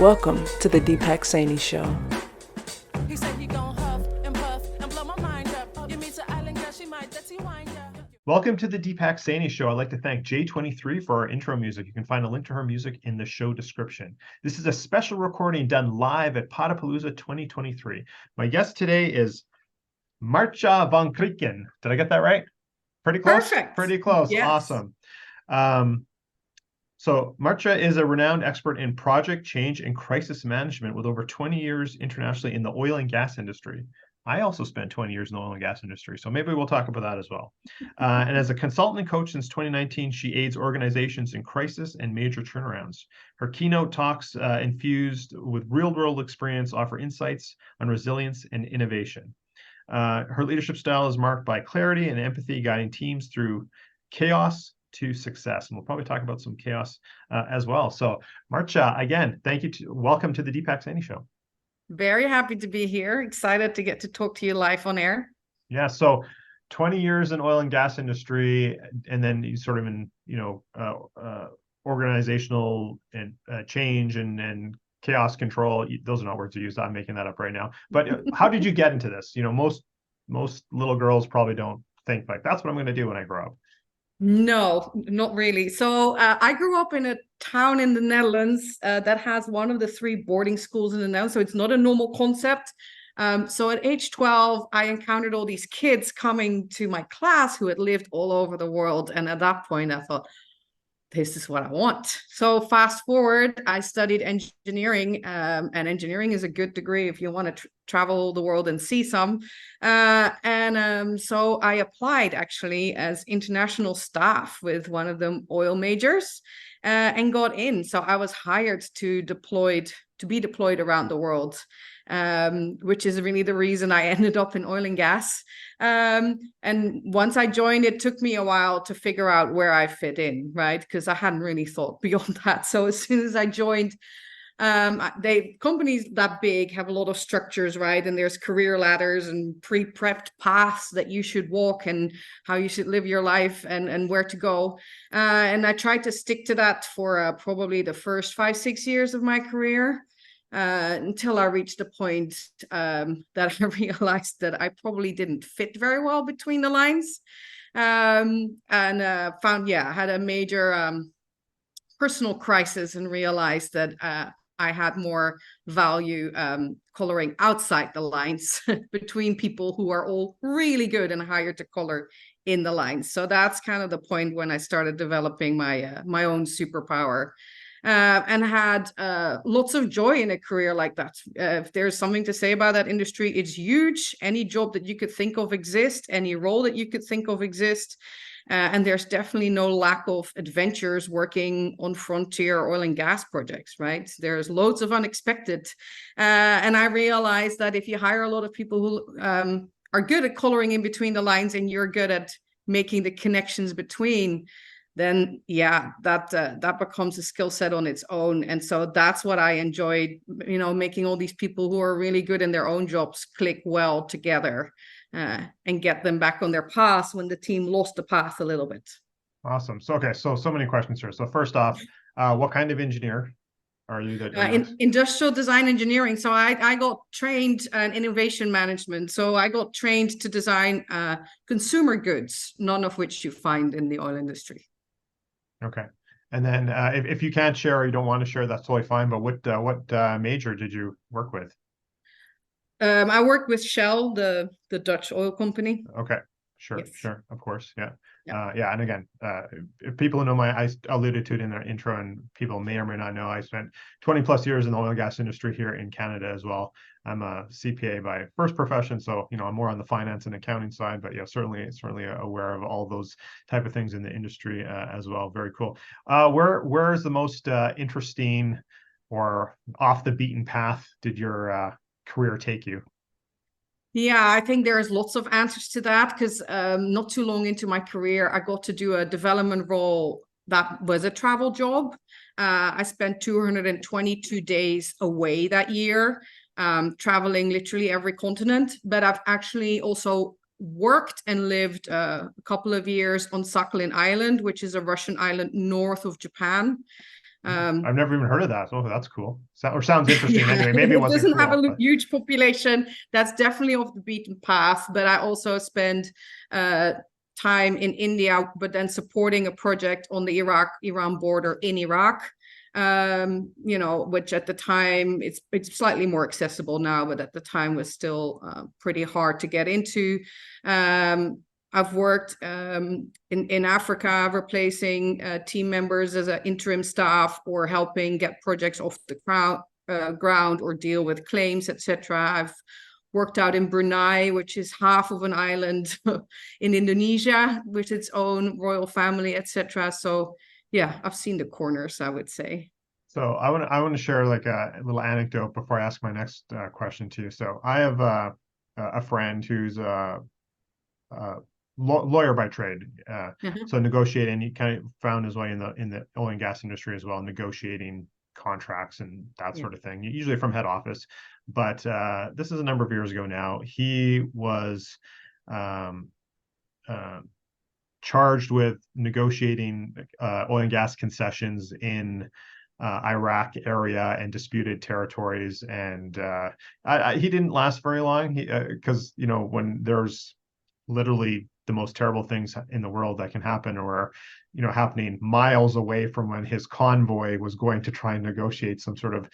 Welcome to the Deepak Saini Show. He said he gon' huff and puff and blow my mind up. You meet to island girl, she might dirty wine up. Welcome to the Deepak Saini Show. I'd like to thank Jxxiii for our intro music. You can find a link to her music in the show description. This is a special recording done live at Potapalooza 2023. My guest today is Maartje Van Krieken. Did I get that right? Pretty close? Perfect. Pretty close. Yes. Awesome. So Maartje is a renowned expert in project change and crisis management with over 20 years internationally in the oil and gas industry. I also spent 20 years in the oil and gas industry, so maybe we'll talk about that as well. And as a consultant and coach since 2019, she aids organizations in crisis and major turnarounds. Her keynote talks infused with real-world experience offer insights on resilience and innovation. Her leadership style is marked by clarity and empathy, guiding teams through chaos to success. And we'll probably talk about some chaos as well. So Maartje, again, thank you. Welcome to the Deepak Saini Show. Very happy to be here. Excited to get to talk to you live on air. Yeah. So 20 years in oil and gas industry, and then you sort of in, organizational and change and chaos control. Those are not words you use. I'm making that up right now. But how did you get into this? Most little girls probably don't think like, that's what I'm going to do when I grow up. No, not really. So I grew up in a town in the Netherlands that has one of the 3 boarding schools in the Netherlands. So it's not a normal concept. So at age 12, I encountered all these kids coming to my class who had lived all over the world. And at that point, I thought, this is what I want. So fast forward, I studied engineering, and engineering is a good degree if you want to travel the world and see some. So I applied actually as international staff with one of the oil majors and got in. So I was hired to be deployed around the world, which is really the reason I ended up in oil and gas. And once I joined, it took me a while to figure out where I fit in, right? Because I hadn't really thought beyond that. So as soon as I joined, companies that big have a lot of structures, right? And there's career ladders and pre-prepped paths that you should walk and how you should live your life and where to go. And I tried to stick to that for probably the first 5-6 years of my career. Until I reached the point that I realized that I probably didn't fit very well between the lines, and I had a major personal crisis and realized that I had more value coloring outside the lines between people who are all really good and hired to color in the lines. So that's kind of the point when I started developing my own superpower. And had lots of joy in a career like that. If there's something to say about that industry, it's huge. Any job that you could think of exists, any role that you could think of exists. And there's definitely no lack of adventures working on frontier oil and gas projects, right? There's loads of unexpected. And I realized that if you hire a lot of people who are good at coloring in between the lines and you're good at making the connections between, then that becomes a skill set on its own. And so that's what I enjoyed, making all these people who are really good in their own jobs click well together and get them back on their path when the team lost the path a little bit. Awesome. So many questions here. So first off, what kind of engineer are you? In industrial design engineering. So I got trained in innovation management. So I got trained to design consumer goods, none of which you find in the oil industry. Okay. And then if you can't share or you don't want to share, that's totally fine. But what major did you work with? I worked with Shell, the Dutch oil company. Okay. Sure. Yes. Sure. Of course. Yeah. Yeah. And again, if people who know I alluded to it in their intro, and people may or may not know, I spent 20 plus years in the oil and gas industry here in Canada as well. I'm a CPA by first profession, so I'm more on the finance and accounting side, but certainly aware of all those type of things in the industry as well. Very cool. Where is the most interesting or off the beaten path did your career take you? Yeah, I think there's lots of answers to that because not too long into my career, I got to do a development role that was a travel job. I spent 222 days away that year, traveling literally every continent. But I've actually also worked and lived a couple of years on Sakhalin Island, which is a Russian island north of Japan. I've never even heard of that. Oh, that's cool. Sounds interesting. Yeah, Anyway, maybe it wasn't doesn't have cool, a but- huge population. That's definitely off the beaten path. But I also spent time in India, but then supporting a project on the Iraq-Iran border in Iraq. You know, which at the time it's slightly more accessible now, but at the time was still pretty hard to get into. I've worked in Africa, replacing team members as an interim staff or helping get projects off the ground or deal with claims, etc. I've worked out in Brunei, which is half of an island in Indonesia with its own royal family, etc. So yeah, I've seen the corners, I would say. So I want to share like a little anecdote before I ask my next question to you. So I have a friend who's a lawyer by trade, so negotiating. He kind of found his way in the oil and gas industry as well, negotiating contracts and that sort of thing, usually from head office. But this is a number of years ago now. He was charged with negotiating oil and gas concessions in Iraq area and disputed territories, and he didn't last very long. Because you know, when there's literally the most terrible things in the world that can happen, or you know, happening miles away from when his convoy was going to try and negotiate some sort of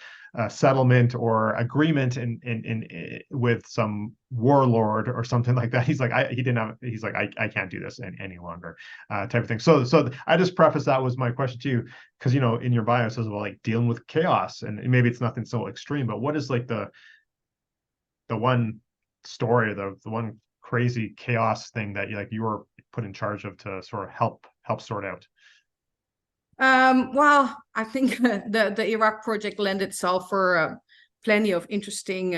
settlement or agreement in with some warlord or something like that. He's like, I can't do this any longer, type of thing. So I just preface that was my question to you, because you know, in your bio it says, well, like dealing with chaos, and maybe it's nothing so extreme, but what is like the one story, the one crazy chaos thing that you were put in charge of to sort of help sort out? Well, I think the Iraq project lent itself for plenty of interesting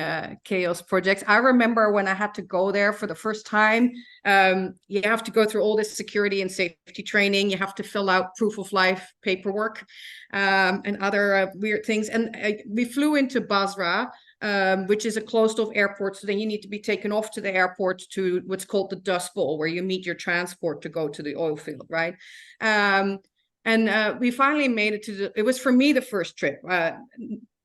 chaos projects. I remember when I had to go there for the first time, you have to go through all this security and safety training. You have to fill out proof of life paperwork and other weird things. And we flew into Basra, which is a closed-off airport. So then you need to be taken off to the airport to what's called the Dust Bowl, where you meet your transport to go to the oil field, right? And we finally made it to it was for me the first trip.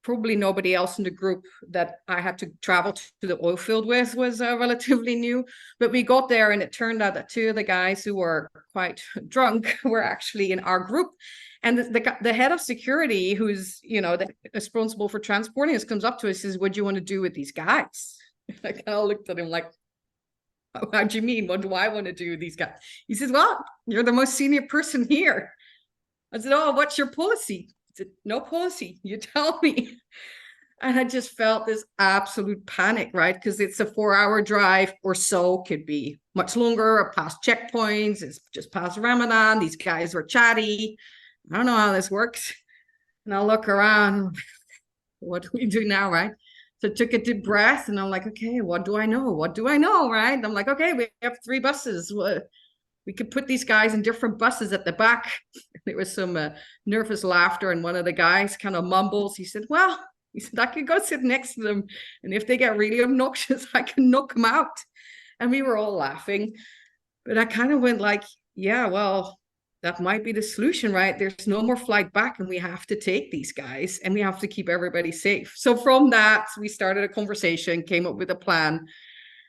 Probably nobody else in the group that I had to travel to the oil field with was relatively new. But we got there, and it turned out that two of the guys who were quite drunk were actually in our group. And the head of security, who's, you know, responsible for transporting us, comes up to us and says, "What do you want to do with these guys?" I kind of looked at him like, "How do you mean? What do I want to do with these guys?" He says, "Well, you're the most senior person here." I said, "Oh, what's your policy?" He said, "No policy. You tell me." And I just felt this absolute panic, right? Because it's a 4-hour drive or so, could be much longer, past checkpoints. It's just past Ramadan. These guys were chatty. I don't know how this works. And I look around, what do we do now, right? So I took a deep breath, and I'm like, okay, what do I know? What do I know, right? And I'm like, okay, we have 3 buses. We could put these guys in different buses at the back. There was some nervous laughter, and one of the guys kind of mumbles. He said, "Well," he said, "I could go sit next to them, and if they get really obnoxious, I can knock them out." And we were all laughing. But I kind of went like, yeah, well, that might be the solution, right? There's no more flight back, and we have to take these guys, and we have to keep everybody safe. So from that, we started a conversation, came up with a plan,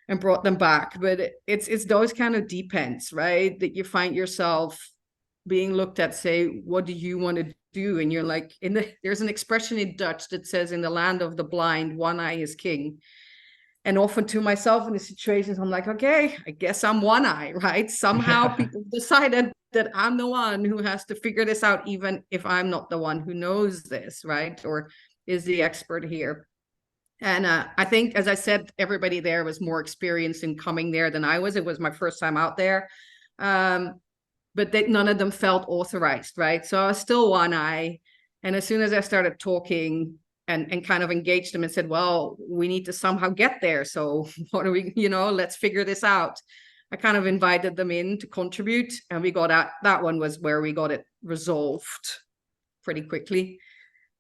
and brought them back. But it's those kind of deep ends, right, that you find yourself being looked at, say, what do you want to do? And you're like, there's an expression in Dutch that says, in the land of the blind, one eye is king. And often to myself in the situations, I'm like, okay, I guess I'm one eye, right? Somehow people decided that I'm the one who has to figure this out, even if I'm not the one who knows this, right? Or is the expert here. And I think, as I said, everybody there was more experienced in coming there than I was. It was my first time out there. But none of them felt authorized, right? So I was still one eye. And as soon as I started talking and kind of engaged them and said, well, we need to somehow get there. So what are we, let's figure this out. I kind of invited them in to contribute, and we got that one was where we got it resolved pretty quickly.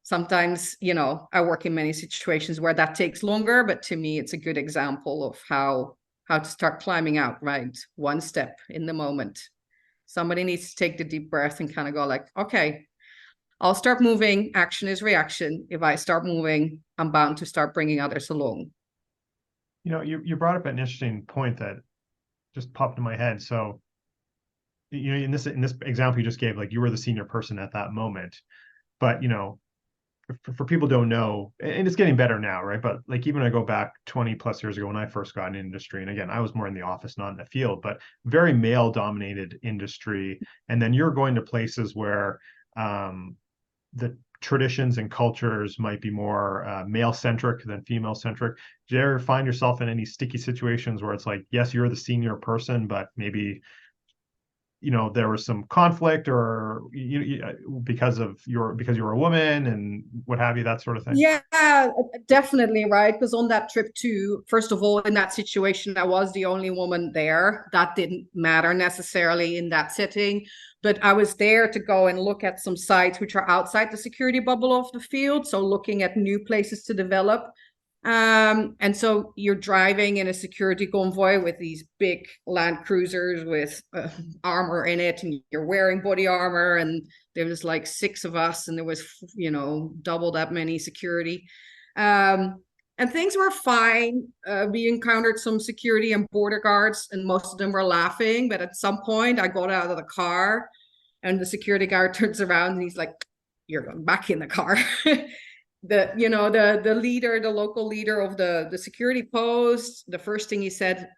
Sometimes, I work in many situations where that takes longer, but to me, it's a good example of how to start climbing out, right? One step in the moment. Somebody needs to take the deep breath and kind of go like, okay, I'll start moving. Action is reaction. If I start moving, I'm bound to start bringing others along. You know, you brought up an interesting point that just popped in my head. So, you know, in this example you just gave, like you were the senior person at that moment, but you know, for people who don't know, and it's getting better now, right? But like even I go back 20 plus years ago when I first got in industry, and again, I was more in the office, not in the field, but very male dominated industry. And then you're going to places where the traditions and cultures might be more male centric than female centric. Do you ever find yourself in any sticky situations where it's like, yes, you're the senior person, but maybe you know there was some conflict, or because you're a woman and what have you, that sort of thing? Yeah, definitely, right? Because on that trip too, first of all, in that situation, I was the only woman there. That didn't matter necessarily in that setting, but I was there to go and look at some sites which are outside the security bubble of the field. So looking at new places to develop. And so you're driving in a security convoy with these big Land Cruisers with armor in it, and you're wearing body armor, and there was like 6 of us, and there was, you know, double that many security. And things were fine. We encountered some security and border guards, and most of them were laughing. But at some point, I got out of the car, and the security guard turns around, and he's like, "You're going back in the car." The leader, the local leader of the security post, the first thing he said,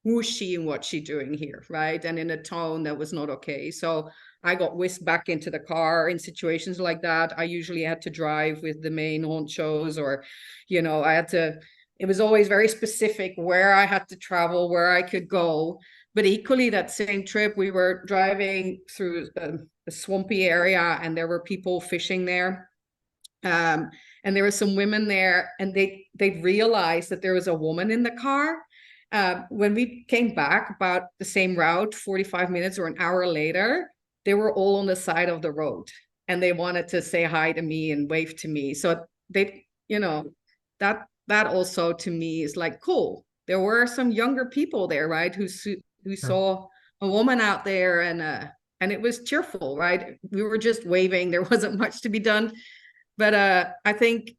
"Who's she and what's she doing here?" Right? And in a tone that was not okay. So I got whisked back into the car. In situations like that, I usually had to drive with the main honchos, or, you know, it was always very specific where I had to travel, where I could go. But equally, that same trip, we were driving through a swampy area, and there were people fishing there. And there were some women there, and they realized that there was a woman in the car. When we came back about the same route, 45 minutes or an hour later, they were all on the side of the road, and they wanted to say hi to me and wave to me. So they, you know, that also to me is like, cool. There were some younger people there, right, who saw a woman out there, and it was cheerful, right? We were just waving. There wasn't much to be done. But I think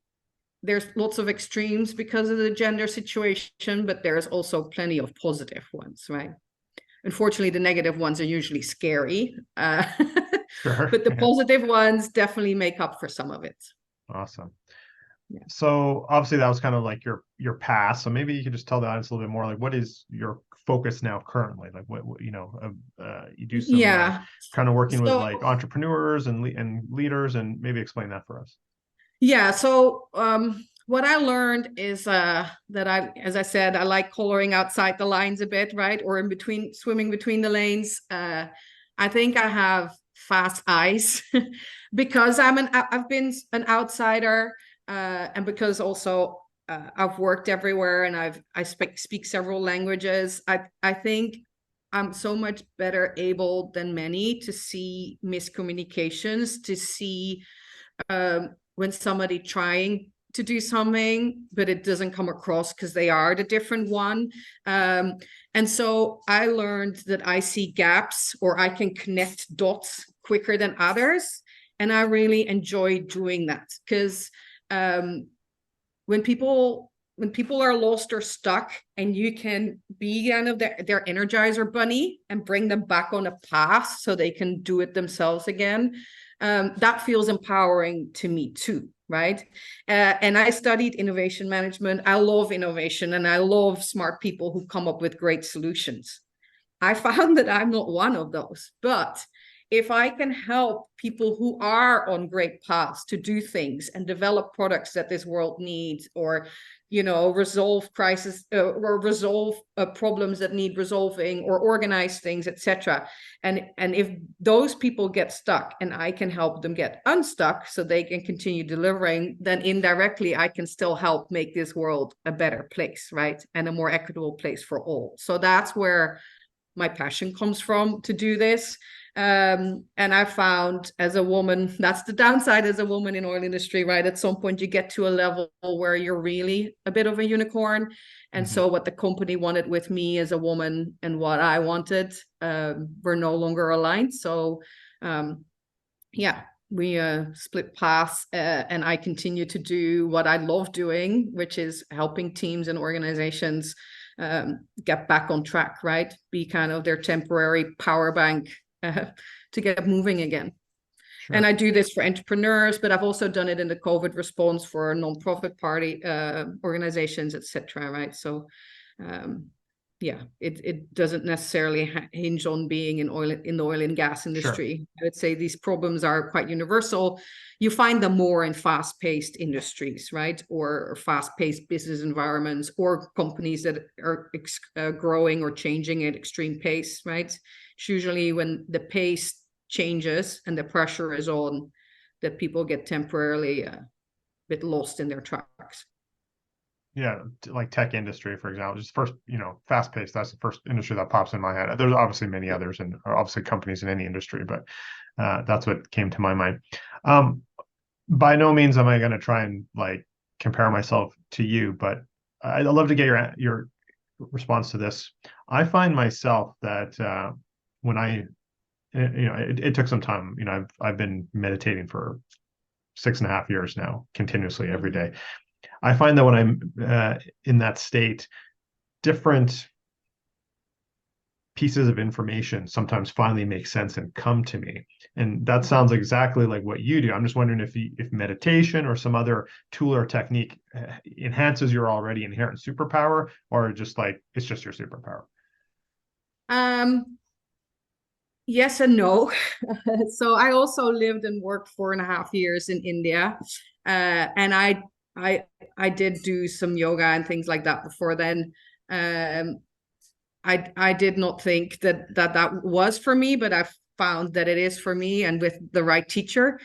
there's lots of extremes because of the gender situation, but there's also plenty of positive ones, right? Unfortunately, the negative ones are usually scary, Sure. but the positive ones definitely make up for some of it. Awesome. Yeah. So obviously that was kind of like your past. So maybe you could just tell the audience a little bit more, like what is your focus now currently? Like what you know, you do some kind of working with like entrepreneurs and leaders, and maybe explain that for us. Yeah. So what I learned is that as I said, I like coloring outside the lines a bit, right? Or in between, swimming between the lanes. I think I have fast eyes because I've been an outsider. And because also I've worked everywhere, and I speak several languages, I think I'm so much better able than many to see miscommunications, to see when somebody trying to do something, but it doesn't come across because they are the different one. And so I learned that I see gaps, or I can connect dots quicker than others. And I really enjoy doing that because when people are lost or stuck, and you can be kind of their energizer bunny and bring them back on a path so they can do it themselves again, that feels empowering to me too, right? And I studied innovation management. I love innovation, and I love smart people who come up with great solutions. I found that I'm not one of those, but if I can help people who are on great paths to do things and develop products that this world needs, or, you know, resolve crisis or resolve problems that need resolving, or organize things, etc. And if those people get stuck and I can help them get unstuck so they can continue delivering, then indirectly I can still help make this world a better place, right? And a more equitable place for all. So that's where my passion comes from to do this. And I found, as a woman, that's the downside as a woman in oil industry, right? At some point you get to a level where you're really a bit of a unicorn. And so what the company wanted with me as a woman and what I wanted were no longer aligned. So yeah, we split paths, and I continue to do what I love doing, which is helping teams and organizations get back on track, right? Be kind of their temporary power bank to get moving again. Sure. And I do this for entrepreneurs, but I've also done it in the COVID response for nonprofit party organizations, etc. Right? So, yeah, it doesn't necessarily hinge on being in the oil and gas industry. Sure. I would say these problems are quite universal. You find them more in fast-paced industries, right, or fast-paced business environments, or companies that are growing or changing at extreme pace, right? It's usually when the pace changes and the pressure is on that people get temporarily a bit lost in their tracks. Yeah, like tech industry, for example, just first, fast paced. That's the first industry that pops in my head. There's obviously many others, and obviously companies in any industry, but that's what came to my mind. By no means am I going to try and like compare myself to you, but I'd love to get your response to this. I find myself that when it took some time. I've been meditating for 6.5 years now, continuously every day. I find that when I'm in that state, different pieces of information sometimes finally make sense and come to me. And that sounds exactly like what you do. I'm just wondering if meditation or some other tool or technique enhances your already inherent superpower, or just like it's just your superpower. Yes and no. So I also lived and worked 4.5 years in India, and I did do some yoga and things like that before then. I did not think that was for me, but I found that it is for me, and with the right teacher,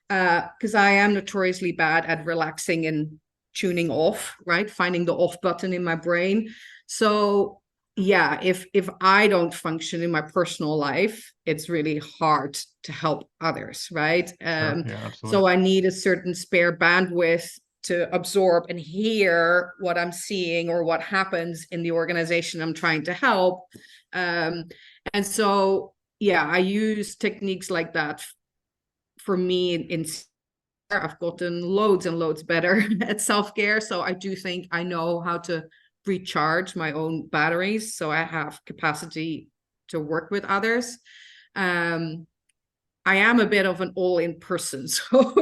because I am notoriously bad at relaxing and tuning off, right? Finding the off button in my brain. So yeah, if I don't function in my personal life, it's really hard to help others, right? Sure. Yeah, absolutely. So I need a certain spare bandwidth to absorb and hear what I'm seeing or what happens in the organization I'm trying to help. And so, yeah, I use techniques like that for me. I've gotten loads and loads better at self-care. So I do think I know how to recharge my own batteries, so I have capacity to work with others. I am a bit of an all-in person, so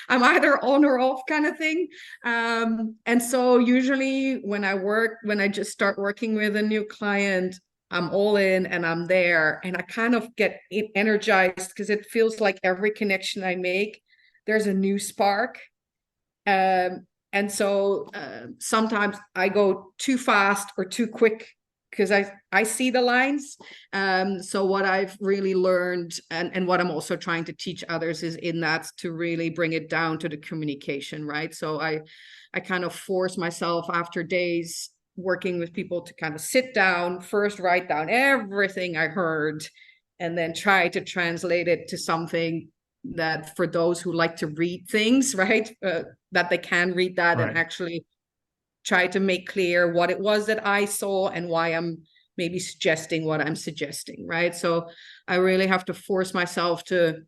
I'm either on or off kind of thing. And so usually when I just start working with a new client, I'm all in and I'm there, and I kind of get energized because it feels like every connection I make, there's a new spark. And so sometimes I go too fast or too quick because I see the lines. So what I've really learned, and what I'm also trying to teach others, is in that to really bring it down to the communication, right? So I kind of force myself after days working with people to kind of sit down, first write down everything I heard, and then try to translate it to something that, for those who like to read things, right, that they can read that, right, and actually try to make clear what it was that I saw and why I'm maybe suggesting what I'm suggesting, right? So I really have to force myself to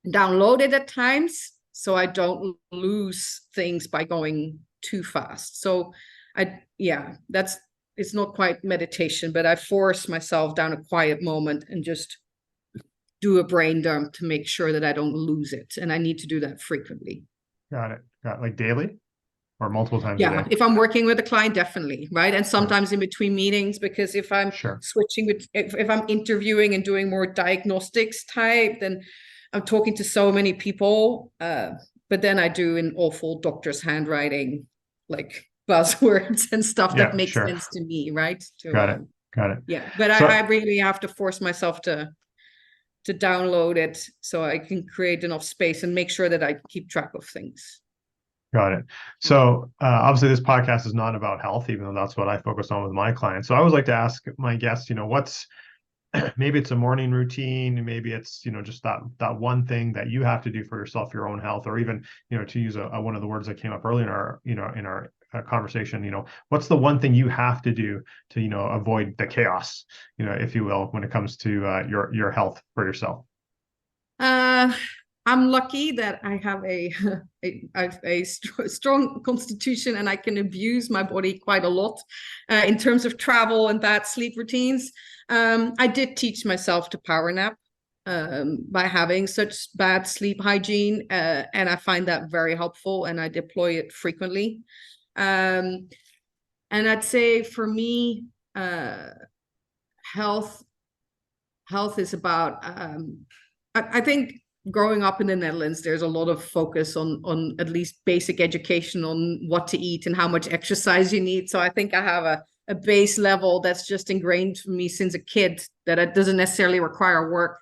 download it at times so I don't lose things by going too fast. So it's not quite meditation, but I force myself down a quiet moment and just do a brain dump to make sure that I don't lose it. And I need to do that frequently. Got it. Like daily or multiple times a day? If I'm working with a client, definitely, right? And sometimes in between meetings, because if I'm switching if I'm interviewing and doing more diagnostics type, then I'm talking to so many people. But then I do in awful doctor's handwriting, like buzzwords and stuff that makes sense to me, right? Got it. Yeah, but I really have to force myself to download it so I can create enough space and make sure that I keep track of things. Got it. So obviously this podcast is not about health, even though that's what I focus on with my clients. So I always like to ask my guests, what's, maybe it's a morning routine, maybe it's, just that one thing that you have to do for yourself, your own health, or even, to use one of the words that came up earlier in our conversation, what's the one thing you have to do to, avoid the chaos, if you will, when it comes to your health for yourself? I'm lucky that I have a strong constitution, and I can abuse my body quite a lot in terms of travel and bad sleep routines. I did teach myself to power nap by having such bad sleep hygiene, and I find that very helpful, and I deploy it frequently. And I'd say for me, health is about. I think growing up in the Netherlands, there's a lot of focus on at least basic education on what to eat and how much exercise you need. So I think I have a base level that's just ingrained for me since a kid, that it doesn't necessarily require work.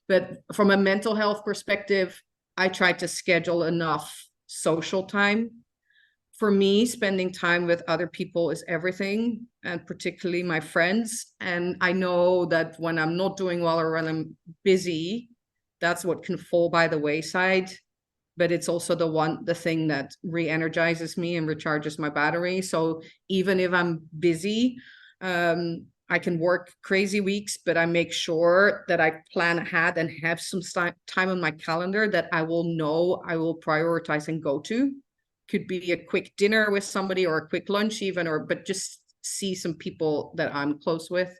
But from a mental health perspective, I try to schedule enough social time. For me, spending time with other people is everything, and particularly my friends. And I know that when I'm not doing well or when I'm busy, that's what can fall by the wayside. But it's also the thing that re-energizes me and recharges my battery. So even if I'm busy, I can work crazy weeks, but I make sure that I plan ahead and have some time on my calendar that I will know I will prioritize and go to. Could be a quick dinner with somebody or a quick lunch even, but just see some people that I'm close with.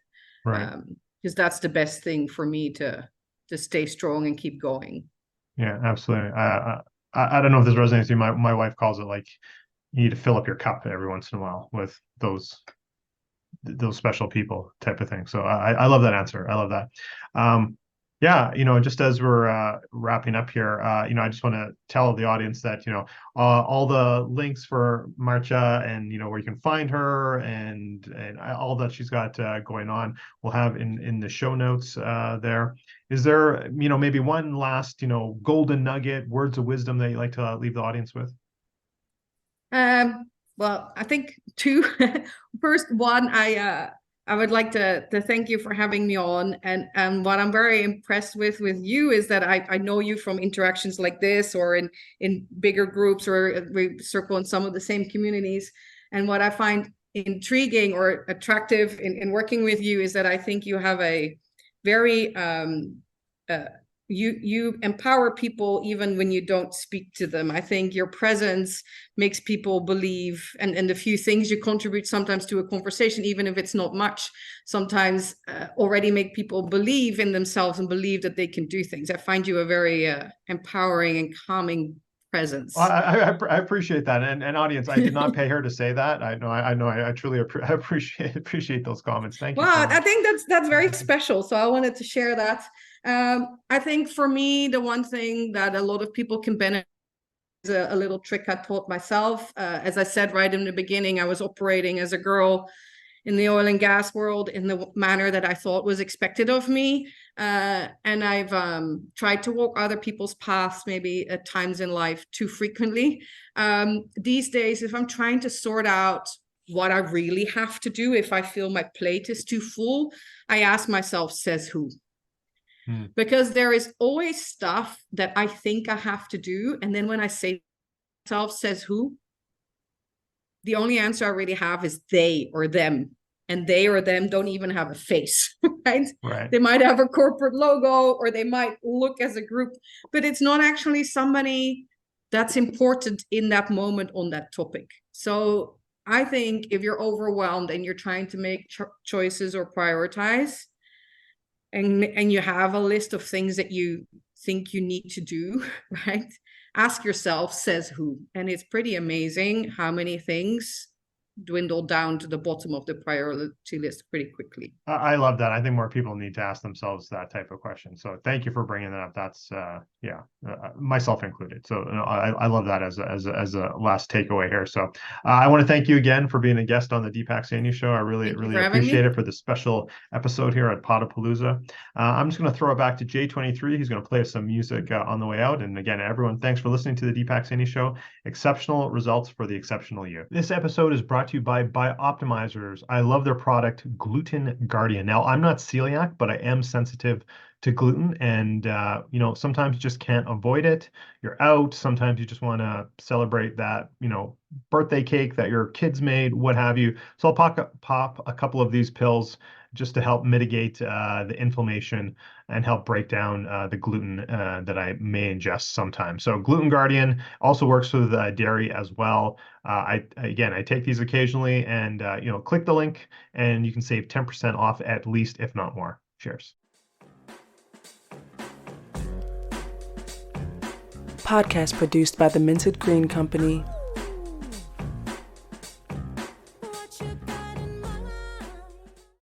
Right. Because that's the best thing for me to stay strong and keep going. Yeah, absolutely. I don't know if this resonates with you. My wife calls it like you need to fill up your cup every once in a while with those special people type of thing. So I love that answer. I love that. Yeah, just as we're wrapping up here, I just want to tell the audience that, all the links for Maartje and, where you can find her and all that she's got going on, we'll have in the show notes there. Is there, maybe one last, golden nugget, words of wisdom that you'd like to leave the audience with? Well, I think two. First one, I would like to thank you for having me on. And what I'm very impressed with you is that I know you from interactions like this or in bigger groups, or we circle in some of the same communities. And what I find intriguing or attractive in working with you is that I think you have a very you empower people even when you don't speak to them. I think your presence makes people believe, and the few things you contribute sometimes to a conversation, even if it's not much, sometimes already make people believe in themselves and believe that they can do things. I find you a very empowering and calming presence. I appreciate that, and audience, I did not pay her to say that. I know I truly appreciate those comments. Thank you. Well, I think that's very special. So I wanted to share that. I think for me, the one thing that a lot of people can benefit is a little trick I taught myself. As I said right in the beginning, I was operating as a girl in the oil and gas world in the manner that I thought was expected of me. And I've tried to walk other people's paths, maybe at times in life too frequently. These days, if I'm trying to sort out what I really have to do, if I feel my plate is too full, I ask myself, says who? Because there is always stuff that I think I have to do. And then when I say myself, says who? The only answer I really have is they or them. And they or them don't even have a face, right? Right. They might have a corporate logo, or they might look as a group, but it's not actually somebody that's important in that moment on that topic. So I think if you're overwhelmed and you're trying to make choices or prioritize, and you have a list of things that you think you need to do, right? Ask yourself, says who? And it's pretty amazing how many things dwindle down to the bottom of the priority list pretty quickly. I love that. I think more people need to ask themselves that type of question. So thank you for bringing that up. That's myself included. So I love that as a last takeaway here. So I want to thank you again for being a guest on the Deepak Saini Show. I really appreciate it for the special episode here at Potapalooza. I'm just going to throw it back to Jxxiii. He's going to play us some music on the way out. And again, everyone, thanks for listening to the Deepak Saini Show. Exceptional results for the exceptional you. This episode is brought to you by Optimizers. I love their product, Gluten Guardian. Now, I'm not celiac, but I am sensitive to gluten, and sometimes you just can't avoid it. You're out. Sometimes you just want to celebrate that birthday cake that your kids made, what have you. So I'll pop a couple of these pills just to help mitigate the inflammation and help break down the gluten that I may ingest sometimes. So Gluten Guardian also works with dairy as well. I take these occasionally, and click the link and you can save 10% off at least, if not more. Cheers. Podcast produced by the Minted Green Company